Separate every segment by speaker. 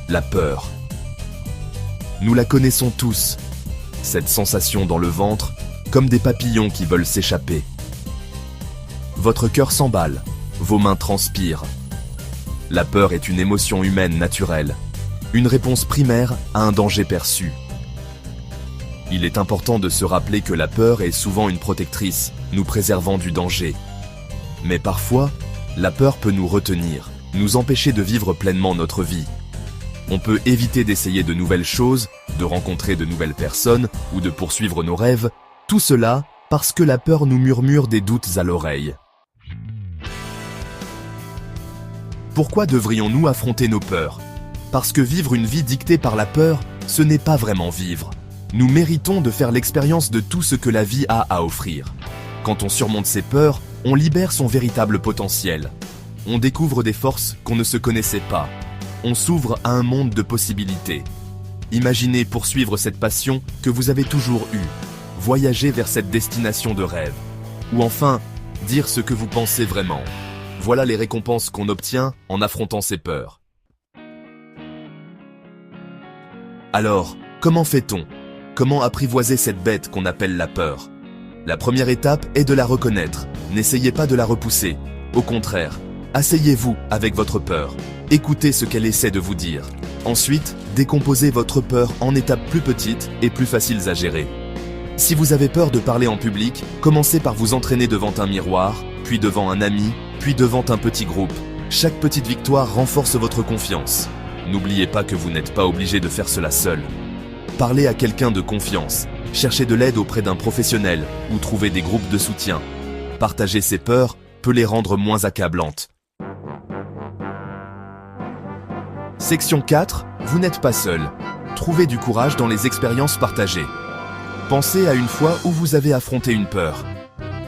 Speaker 1: la peur. Nous la connaissons tous, cette sensation dans le ventre, comme des papillons qui veulent s'échapper. Votre cœur s'emballe, vos mains transpirent. La peur est une émotion humaine naturelle, une réponse primaire à un danger perçu. Il est important de se rappeler que la peur est souvent une protectrice, nous préservant du danger. Mais parfois, la peur peut nous retenir, nous empêcher de vivre pleinement notre vie. On peut éviter d'essayer de nouvelles choses, de rencontrer de nouvelles personnes ou de poursuivre nos rêves, tout cela parce que la peur nous murmure des doutes à l'oreille. Pourquoi devrions-nous affronter nos peurs? Parce que vivre une vie dictée par la peur, ce n'est pas vraiment vivre. Nous méritons de faire l'expérience de tout ce que la vie a à offrir. Quand on surmonte ses peurs, on libère son véritable potentiel. On découvre des forces qu'on ne se connaissait pas. On s'ouvre à un monde de possibilités. Imaginez poursuivre cette passion que vous avez toujours eue, voyager vers cette destination de rêve. Ou enfin, dire ce que vous pensez vraiment. Voilà les récompenses qu'on obtient en affrontant ses peurs. Alors, comment fait-on? Comment apprivoiser cette bête qu'on appelle la peur? La première étape est de la reconnaître. N'essayez pas de la repousser. Au contraire, asseyez-vous avec votre peur. Écoutez ce qu'elle essaie de vous dire. Ensuite, décomposez votre peur en étapes plus petites et plus faciles à gérer. Si vous avez peur de parler en public, commencez par vous entraîner devant un miroir, puis devant un ami, puis devant un petit groupe. Chaque petite victoire renforce votre confiance. N'oubliez pas que vous n'êtes pas obligé de faire cela seul. Parlez à quelqu'un de confiance, cherchez de l'aide auprès d'un professionnel ou trouvez des groupes de soutien. Partager ses peurs peut les rendre moins accablantes. Section 4. Vous n'êtes pas seul. Trouvez du courage dans les expériences partagées. Pensez à une fois où vous avez affronté une peur.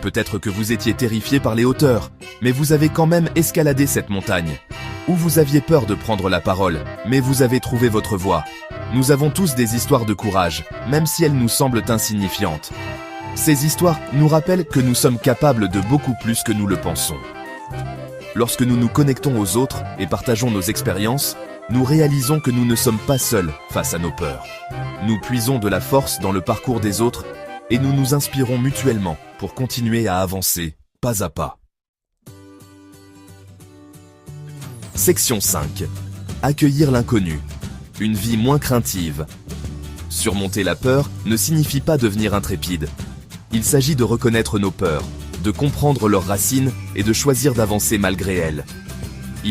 Speaker 1: Peut-être que vous étiez terrifié par les hauteurs, mais vous avez quand même escaladé cette montagne. Ou vous aviez peur de prendre la parole, mais vous avez trouvé votre voie. Nous avons tous des histoires de courage, même si elles nous semblent insignifiantes. Ces histoires nous rappellent que nous sommes capables de beaucoup plus que nous le pensons. Lorsque nous nous connectons aux autres et partageons nos expériences, nous réalisons que nous ne sommes pas seuls face à nos peurs. Nous puisons de la force dans le parcours des autres et nous nous inspirons mutuellement pour continuer à avancer, pas à pas. Section 5. Accueillir l'inconnu. Une vie moins craintive. Surmonter la peur ne signifie pas devenir intrépide. Il s'agit de reconnaître nos peurs, de comprendre leurs racines et de choisir d'avancer malgré elles.